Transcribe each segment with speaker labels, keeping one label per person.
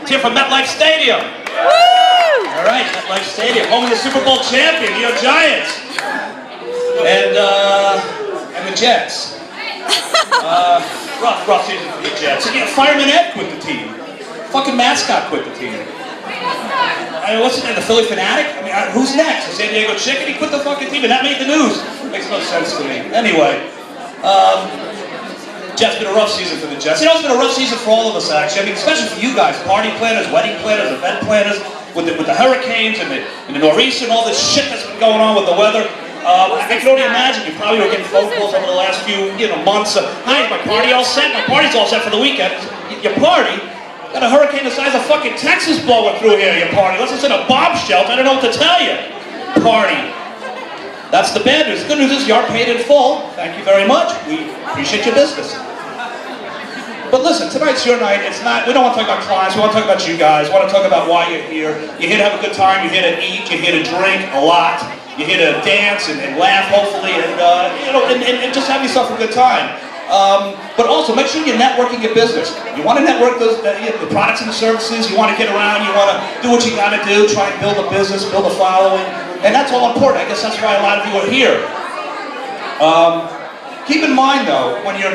Speaker 1: It's here from MetLife Stadium. Woo! All right, MetLife Stadium, home of the Super Bowl champion, New York Giants. And the Jets. Rough season for the Jets. And, Fireman Ed quit the team. Fucking mascot quit the team. I mean, what's his name? The Philly Fanatic? I mean, who's next? The San Diego Chicken? He quit the fucking team, and that made the news. Makes no sense to me. Anyway, Jets, been a rough season for the Jets. It's been a rough season for all of us, actually. I mean, especially for you guys, party planners, wedding planners, event planners, with the hurricanes and the nor'easter and all this shit that's been going on with the weather. I can only imagine you probably were getting phone calls over the last few months. Hi, is my party all set? My party's all set for the weekend. Your party? Got a hurricane the size of fucking Texas blowing through here, your party. Unless it's in a bomb shelter, I don't know what to tell you. Party. That's the bad news. The good news is you are paid in full. Thank you very much. We appreciate your business. But listen, tonight's your night. It's not, we don't want to talk about clients, we want to talk about you guys. We want to talk about why you're here. You're here to have a good time, you're here to eat, you're here to drink a lot. You're here to dance and laugh, hopefully, and just have yourself a good time. But also, make sure you're networking your business. You want to network the products and the services, you want to get around, you want to do what you got to do, try and build a business, build a following, and that's all important. I guess that's why a lot of you are here. Keep in mind, though, when you're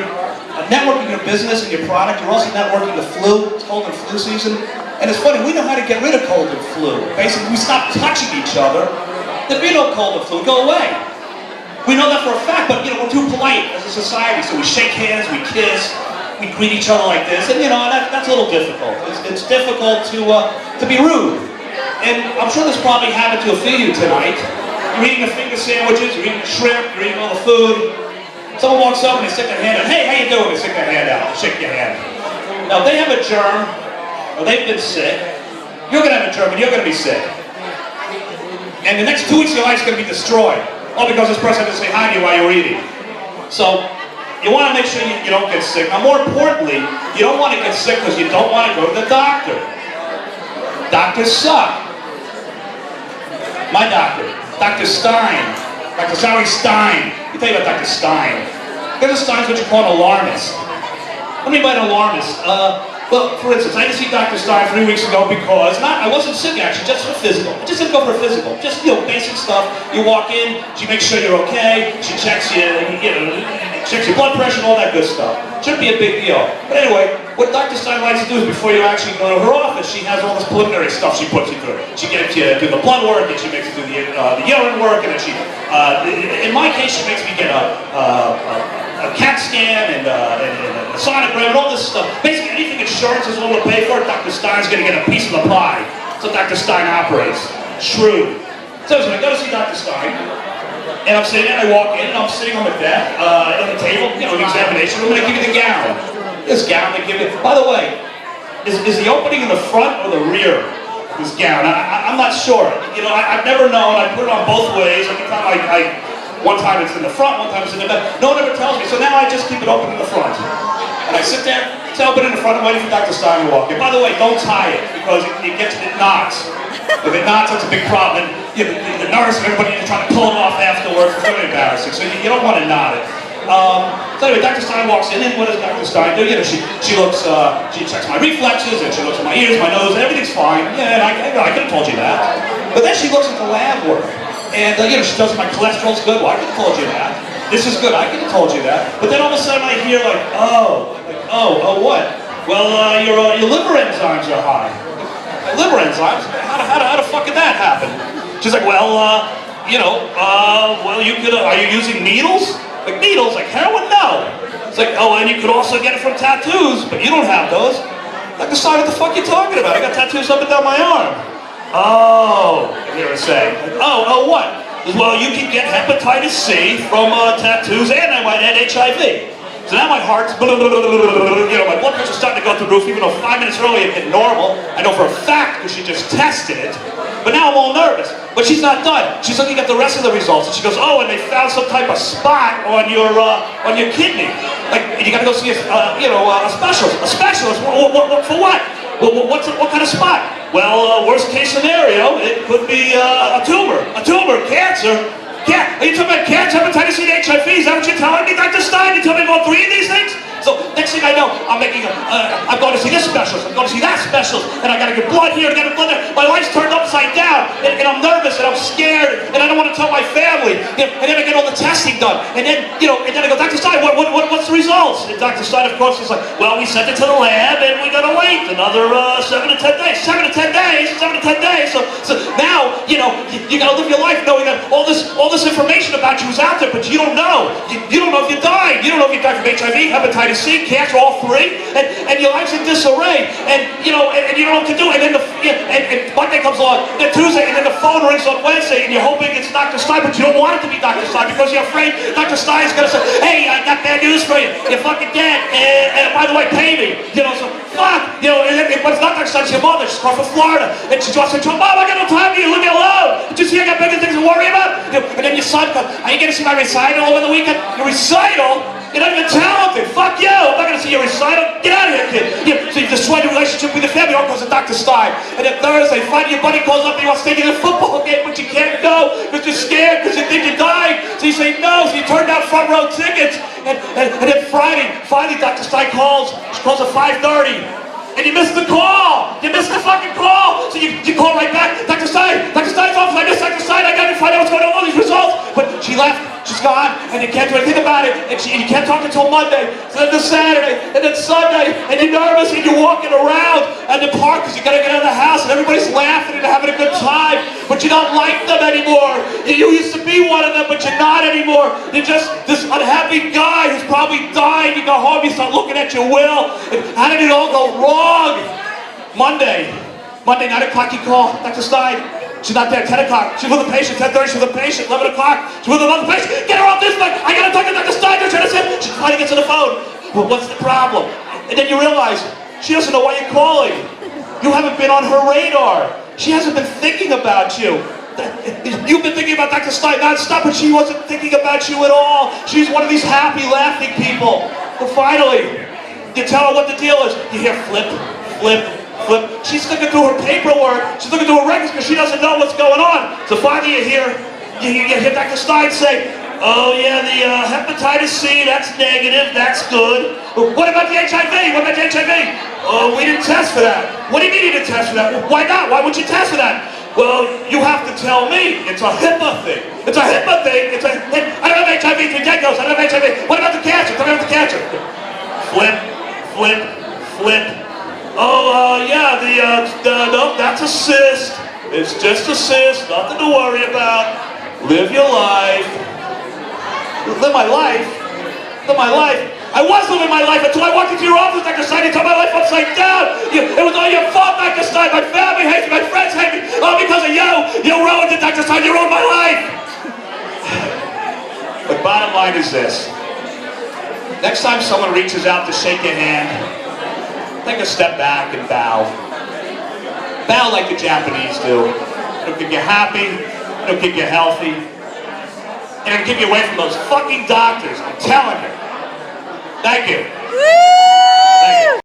Speaker 1: networking your business and your product, you're also networking the flu. It's cold and flu season. And it's funny, we know how to get rid of cold and flu. Basically, we stop touching each other. There'd be no cold and flu, go away. We know that for a fact, but we're too polite as a society, so we shake hands, we kiss, we greet each other like this, and that's a little difficult. It's difficult to be rude. And I'm sure this probably happened to a few of you tonight. You're eating the finger sandwiches, you're eating the shrimp, you're eating all the food. Someone walks up and they stick their hand out. Hey, how you doing? They stick their hand out, shake your hand. Now, if they have a germ, or they've been sick, you're gonna have a germ and you're gonna be sick. And the next 2 weeks of your life is going to be destroyed. All because this person had to say hi to you while you're eating. So, you want to make sure you don't get sick. Now, more importantly, you don't want to get sick because you don't want to go to the doctor. Doctors suck. My doctor, Dr. Stein. Dr. Sally Stein. Let me tell you about Dr. Stein. Dr. Stein's what you call an alarmist. What do you mean by an alarmist? Well, for instance, I didn't see Dr. Stein 3 weeks ago because, I wasn't sick actually, just for physical. I just didn't go for a physical. Just, basic stuff. You walk in, she makes sure you're okay, she checks you, checks your blood pressure and all that good stuff. Shouldn't be a big deal. But anyway, what Dr. Stein likes to do is before you actually go to her office, she has all this preliminary stuff she puts you through. She gets you do the blood work, and she makes you do the urine work, and then she, in my case, she makes me get a CAT scan and a sonogram and all this stuff. Basically, anything insurance is willing to pay for, Dr. Stein's going to get a piece of the pie. That's how Dr. Stein operates. Shrewd. So I go to see Dr. Stein, and I'm sitting there, I walk in, and I'm sitting on the desk, on the table, the examination room, and they give you the gown. This gown they give you. By the way, is the opening in the front or the rear of this gown? I'm not sure. I've never known. I put it on both ways. Every time one time it's in the front, one time it's in the back. No one ever tells me, so now I just keep it open in the front. And I sit there, it's open in the front, I'm waiting for Dr. Stein to walk in. By the way, don't tie it, because it knots. If it knots, that's a big problem. The nurse and everybody is trying to pull it off afterwards. It's really embarrassing, so you don't want to knot it. So anyway, Dr. Stein walks in, and what does Dr. Stein do? She looks, she checks my reflexes, and she looks at my ears, my nose, and everything's fine. Yeah, and I could have told you that. But then she looks at the lab work. And, she tells me my cholesterol's good. Well, I could have told you that. This is good. I could have told you that. But then all of a sudden I hear oh, what? Well, your liver enzymes are high. My liver enzymes? How the fuck did that happen? She's like, well, well, you could, are you using needles? Like needles? Like heroin? No. It's like, oh, and you could also get it from tattoos, but you don't have those. Like, decide what the fuck you're talking about. I got tattoos up and down my arm. Oh, I hear her say. Oh, what? Well, you can get hepatitis C from tattoos and HIV. So now my heart's, my blood pressure's starting to go through the roof, even though 5 minutes earlier it hit normal. I know for a fact because she just tested it. But now I'm all nervous. But she's not done. She's looking at the rest of the results, and she goes, oh, and they found some type of spot on your kidney. Like, you gotta go see a specialist. A specialist? For what? Well, what kind of spot? Well, worst case scenario, it could be a tumor. A tumor, cancer. Are you talking about cancer, hepatitis C, and HIV? Is that what you're telling me, Dr. Stein? You telling me about 3 of these things? It's So next thing I know, I'm going to see this specialist, I'm going to see that specialist, and I got to get blood here, and get blood there. My life's turned upside down, and I'm nervous, and I'm scared, and I don't want to tell my family. And then I get all the testing done, and then I go, Dr. Stein, what's the results? And Dr. Stein, of course, is like, well, we sent it to the lab, and we gotta wait another 7 to 10 days. 7 to 10 days. 7 to 10 days. So now, you gotta live your life knowing that all this information about you is out there, but you don't know. You don't know if you died. You don't know if you died from HIV, hepatitis C, cancer, all three, and your life's in disarray, and you don't know what to do. And then and Monday comes along, and then Tuesday, and then the phone rings on Wednesday, and you're hoping it's Dr. Stein, but you don't want it to be Dr. Stein because you're afraid Dr. Stein's gonna say, hey, I got bad news for you. You're fucking dead. And by the way, pay me. So fuck. But it's not Dr. Stein, it's your mother. She's from Florida, and she just said, Mom, I got no time for you. Leave me alone. Did you see I got bigger things to worry about? And then your son comes, are you gonna see my recital over the weekend? Your recital? You're not even talented. Fuck you. I'm not going to see your recital. Get out of here, kid. So you've destroyed your relationship with your family. All goes to Dr. Stein. And then Thursday, Friday, your buddy calls up and he wants to take you to the football game, but you can't go because you're scared because you think you're dying. So you say no. So you turn down front row tickets. And then Friday, finally Dr. Stein calls. She calls at 5:30. And you missed the call! You missed the fucking call! So you call right back, Dr. Stein, Dr. Stein's office, I missed Dr. Stein, I got to find out what's going on with all these results. But she left, she's gone, and you can't do anything about it, and you can't talk until Monday, so then to Saturday, and then Sunday, and you're nervous, and you're walking around at the park because you got to get out of the house, and everybody's laughing and having a good time, but you don't like them anymore. You used to be one of them, but you're not anymore. You're just this unhappy guy who's probably died. You go home, you start looking at your will, and how did it all go wrong? Monday, 9 o'clock you call, Dr. Stein. She's not there, 10 o'clock. She's with a patient, 10:30, she's with a patient, 11 o'clock. She's with another patient. Get her off this thing. I gotta talk to Dr. Stein. She finally gets on the phone. Well, what's the problem? And then you realize she doesn't know why you're calling. You haven't been on her radar. She hasn't been thinking about you. You've been thinking about Dr. Stein non-stop, but she wasn't thinking about you at all. She's one of these happy, laughing people. But finally, you tell her what the deal is. You hear flip, flip, flip. She's looking through her paperwork. She's looking through her records because she doesn't know what's going on. So finally you hear Dr. Stein say, oh yeah, the hepatitis C, that's negative, that's good. But what about the HIV? What about the HIV? Oh, we didn't test for that. What do you mean you didn't test for that? Why not? Why wouldn't you test for that? Well, you have to tell me. It's a HIPAA thing. It's a HIPAA thing. I don't have HIV, it's Geckos. I don't have HIV. What about the cancer? Tell me about the cancer. Flip, flip, flip. Oh, yeah, no, that's a cyst. It's just a cyst, nothing to worry about. Live your life. Live my life? Live my life? I was living my life until I walked into your office, Dr. Stein, and turned my life upside down. It was all your fault, Dr. Stein. My family hates me, my friends hate me. All because of you. You ruined it, Dr. Stein. You ruined my life. But bottom line is this. Next time someone reaches out to shake your hand, take a step back and bow. Bow like the Japanese do. It'll keep you happy. It'll keep you healthy. And it'll keep you away from those fucking doctors. I'm telling you. Thank you.